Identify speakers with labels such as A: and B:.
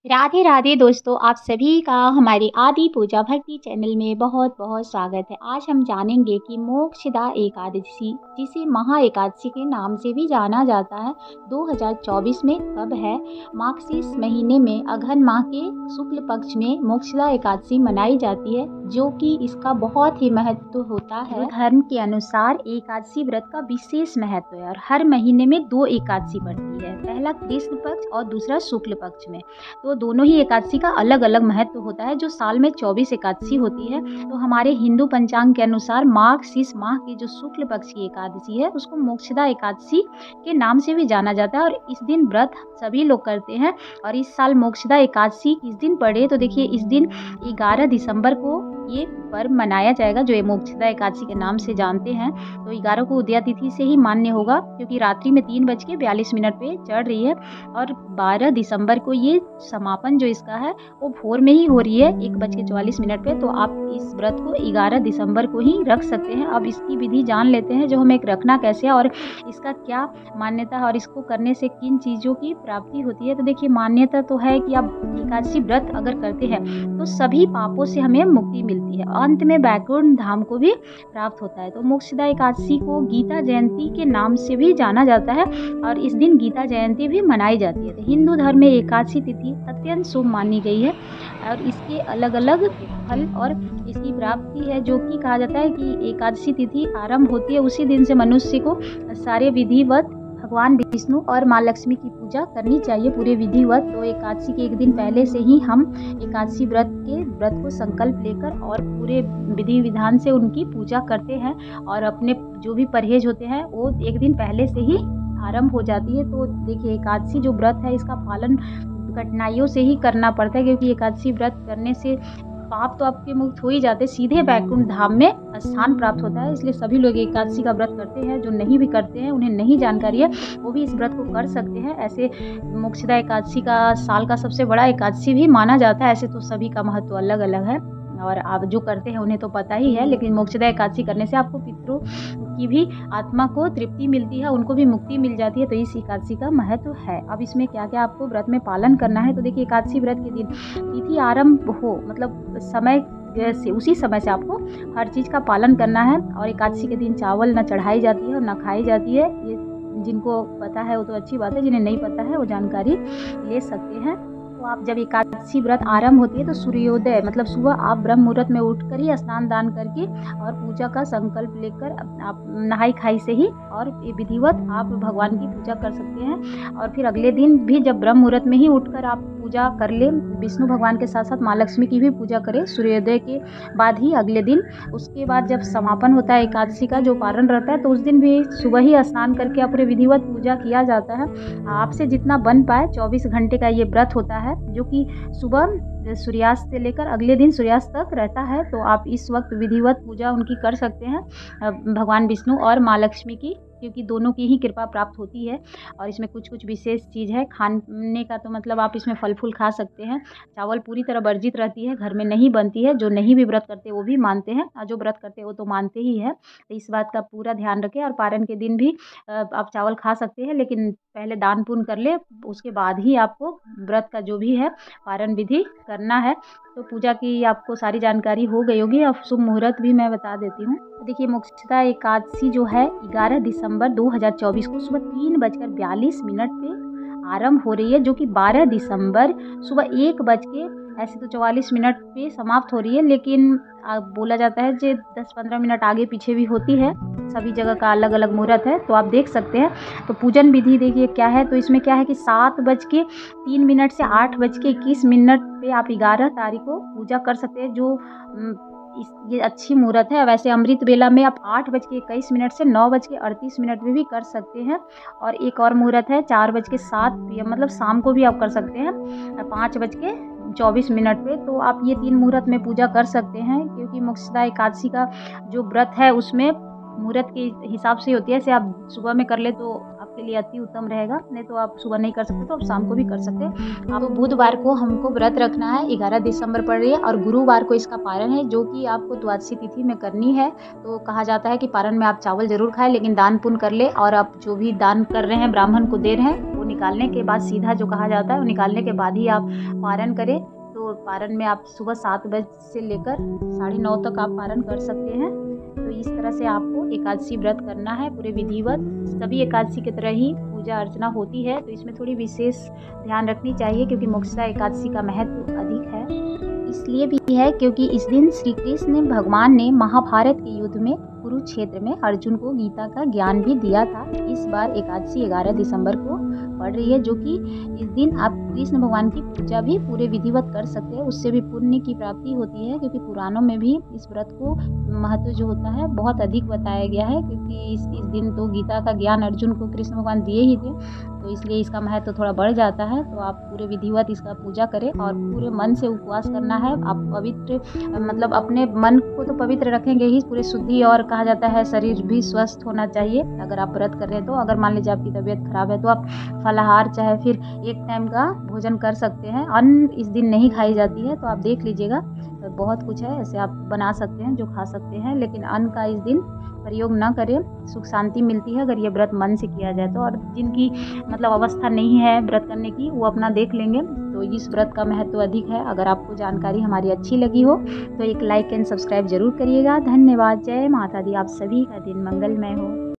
A: राधे राधे दोस्तों, आप सभी का हमारे आदि पूजा भक्ति चैनल में बहुत बहुत स्वागत है। आज हम जानेंगे कि मोक्षदा एकादशी, जिसे महा एकादशी के नाम से भी जाना जाता है, 2024 में कब है। मार्गशीर्ष महीने में अघन माह के शुक्ल पक्ष में मोक्षदा एकादशी मनाई जाती है, जो कि इसका बहुत ही महत्व होता है। धर्म के अनुसार एकादशी व्रत का विशेष महत्व है और हर महीने में 2 एकादशी पड़ती है, पहला कृष्ण पक्ष और दूसरा शुक्ल पक्ष में। तो दोनों ही एकादशी का अलग अलग महत्व होता है। जो साल में 24 एकादशी होती है, तो हमारे हिंदू पंचांग के अनुसार मार्गशीर्ष माह की जो शुक्ल पक्ष की एकादशी है, उसको मोक्षदा एकादशी के नाम से भी जाना जाता है। और इस दिन व्रत सभी लोग करते हैं। और इस साल मोक्षदा एकादशी किस दिन पड़े, तो देखिए इस दिन 11 दिसंबर को ये पर्व मनाया जाएगा, जो ये मोक्षदा एकादशी के नाम से जानते हैं। तो 11 को उदया तिथि से ही मान्य होगा, क्योंकि रात्रि में 3:42 पे चढ़ रही है। और 12 दिसंबर को ये समापन जो इसका है वो भोर में ही हो रही है, 1:44 पे। तो आप इस व्रत को 11 दिसंबर को ही रख सकते हैं। अब इसकी विधि जान लेते हैं, जो हमें रखना कैसे है और इसका क्या मान्यता है और इसको करने से किन चीज़ों की प्राप्ति होती है। तो देखिए, मान्यता तो है कि आप एकादशी व्रत अगर करते हैं तो सभी पापों से हमें मुक्ति मिलती है, अंत में वैकुंठ धाम को भी प्राप्त होता है। तो मोक्षदा एकादशी को गीता जयंती के नाम से भी जाना जाता है और इस दिन गीता जयंती भी मनाई जाती है। तो हिंदू धर्म में एकादशी तिथि अत्यंत शुभ मानी गई है और इसके अलग अलग फल और इसकी प्राप्ति है, जो कि कहा जाता है कि एकादशी तिथि आरंभ होती है उसी दिन से मनुष्य को सारे विधिवत भगवान विष्णु और माँ लक्ष्मी की पूजा करनी चाहिए, पूरे विधिवत। तो एकादशी के एक दिन पहले से ही हम एकादशी व्रत को संकल्प लेकर और पूरे विधि विधान से उनकी पूजा करते हैं और अपने जो भी परहेज होते हैं वो एक दिन पहले से ही आरंभ हो जाती है। तो देखिए, एकादशी जो व्रत है इसका पालन कठिनाइयों से ही करना पड़ता है, क्योंकि एकादशी व्रत करने से पाप तो आपके मुक्त हो ही जाते, सीधे वैकुंठ धाम में स्थान प्राप्त होता है। इसलिए सभी लोग एकादशी का व्रत करते हैं। जो नहीं भी करते हैं, उन्हें नहीं जानकारी है, वो भी इस व्रत को कर सकते हैं। ऐसे मोक्षदा एकादशी का साल का सबसे बड़ा एकादशी भी माना जाता है। ऐसे तो सभी का महत्व अलग अलग है और आप जो करते हैं उन्हें तो पता ही है, लेकिन मोक्षदा एकादशी करने से आपको पितरों की भी आत्मा को तृप्ति मिलती है, उनको भी मुक्ति मिल जाती है। तो इस एकादशी का महत्व है। अब इसमें क्या क्या आपको व्रत में पालन करना है, तो देखिए, एकादशी व्रत के दिन तिथि आरंभ हो, मतलब समय से उसी समय से आपको हर चीज़ का पालन करना है। और एकादशी के दिन चावल न चढ़ाई जाती है और न खाई जाती है। ये जिनको पता है वो तो अच्छी बात है, जिन्हें नहीं पता है वो जानकारी ले सकते हैं। तो आप जब एकादशी व्रत आरंभ होती है तो सूर्योदय मतलब सुबह आप ब्रह्म मुहूर्त में उठकर ही स्नान दान करके और पूजा का संकल्प लेकर आप नहाई खाई से ही और विधिवत आप भगवान की पूजा कर सकते हैं। और फिर अगले दिन भी जब ब्रह्म मुहूर्त में ही उठकर आप पूजा कर ले, विष्णु भगवान के साथ साथ माँ लक्ष्मी की भी पूजा करें सूर्योदय के बाद ही अगले दिन। उसके बाद जब समापन होता है एकादशी का, जो पारण रहता है, तो उस दिन भी सुबह ही स्नान करके अपने विधिवत पूजा किया जाता है। आपसे जितना बन पाए, 24 घंटे का ये व्रत होता है, जो कि सुबह सूर्यास्त से लेकर अगले दिन सूर्यास्त तक रहता है। तो आप इस वक्त विधिवत पूजा उनकी कर सकते हैं, भगवान विष्णु और माँ लक्ष्मी की, क्योंकि दोनों की ही कृपा प्राप्त होती है। और इसमें कुछ कुछ विशेष चीज़ है खाने का, तो मतलब आप इसमें फल फूल खा सकते हैं। चावल पूरी तरह वर्जित रहती है, घर में नहीं बनती है। जो नहीं भी व्रत करते वो भी मानते हैं, और जो व्रत करते हैं वो तो मानते ही है। तो इस बात का पूरा ध्यान रखें। और पारण के दिन भी आप चावल खा सकते हैं, लेकिन पहले दान पुण्य कर ले, उसके बाद ही आपको व्रत का जो भी है पारण विधि करना है। तो पूजा की आपको सारी जानकारी हो गई होगी। अब शुभ मुहूर्त भी मैं बता देती हूँ। देखिए, मोक्षदा एकादशी जो है 11 दिसंबर 2024 को सुबह 3:42 पे आरंभ हो रही है, जो कि 12 दिसंबर सुबह 1 ऐसे तो 44 पे समाप्त हो रही है, लेकिन बोला जाता है कि 10-15 मिनट आगे पीछे भी होती है। सभी जगह का अलग अलग मुहूर्त है, तो आप देख सकते हैं। तो पूजन विधि देखिए क्या है, तो इसमें क्या है कि 7:03 से 8:21 पे आप 11 तारीख को पूजा कर सकते हैं, जो ये अच्छी मुहूर्त है। वैसे अमृत बेला में आप 8:21 से 9:38 में भी कर सकते हैं। और एक और मुहूर्त है 4:07 PM, मतलब शाम को भी आप कर सकते हैं 5:24 पे। तो आप ये 3 मुहूर्त में पूजा कर सकते हैं, क्योंकि मोक्षदा एकादशी का जो व्रत है उसमें मुहूर्त के हिसाब से होती है। जैसे आप सुबह में कर ले तो आपके आपके लिए अति उत्तम रहेगा। नहीं तो आप सुबह नहीं कर सकते तो आप शाम को भी कर सकते हैं। आप बुधवार को हमको व्रत रखना है, 11 दिसंबर पड़ रही है, और गुरुवार को इसका पारण है, जो कि आपको द्वादशी तिथि में करनी है। तो कहा जाता है कि पारण में आप चावल जरूर खाएं, लेकिन दान पुण्य कर ले, और आप जो भी दान कर रहे हैं ब्राह्मण को दे रहे हैं वो निकालने के बाद, सीधा जो कहा जाता है वो निकालने के बाद ही आप पारण करें। तो पारण में आप सुबह 7 बजे से लेकर 9:30 तक आप पारण कर सकते हैं। तो इस तरह से आपको एकादशी व्रत करना है पूरे विधिवत। सभी एकादशी की तरह ही पूजा अर्चना होती है, तो इसमें थोड़ी विशेष ध्यान रखनी चाहिए, क्योंकि मोक्षदा एकादशी का महत्व अधिक है। इसलिए भी है क्योंकि इस दिन श्री कृष्ण भगवान ने महाभारत के युद्ध में कुरुक्षेत्र में अर्जुन को गीता का ज्ञान भी दिया था। इस बार एकादशी 11 दिसंबर को पड़ रही है, जो कि इस दिन आप कृष्ण भगवान की पूजा भी पूरे विधिवत कर सकते हैं। उससे भी पुण्य की प्राप्ति होती है, क्योंकि पुराणों में भी इस व्रत को महत्व जो होता है बहुत अधिक बताया गया है, क्योंकि इस दिन तो गीता का ज्ञान अर्जुन को कृष्ण भगवान दिए ही थे, तो इसलिए इसका महत्व थोड़ा बढ़ जाता है। तो आप पूरे विधिवत इसका पूजा करें और पूरे मन से उपवास करना है। आप पवित्र मतलब अपने मन को तो पवित्र रखेंगे ही, पूरे शुद्धि, और कहा जाता है शरीर भी स्वस्थ होना चाहिए अगर आप व्रत कर रहे हैं। तो अगर मान लीजिए आपकी तबीयत खराब है तो आप फलाहार चाहे फिर एक टाइम का भोजन कर सकते हैं। अन्न इस दिन नहीं खाई जाती है, तो आप देख लीजिएगा, तो बहुत कुछ है ऐसे आप बना सकते हैं जो खा सकते हैं, लेकिन अन्न का इस दिन प्रयोग ना करें। सुख शांति मिलती है अगर ये व्रत मन से किया जाए तो। और जिनकी मतलब अवस्था नहीं है व्रत करने की, वो अपना देख लेंगे। तो इस व्रत का महत्व अधिक है। अगर आपको जानकारी हमारी अच्छी लगी हो तो एक लाइक एंड सब्सक्राइब जरूर करिएगा। धन्यवाद। जय माता दी। आप सभी का दिन मंगलमय हो।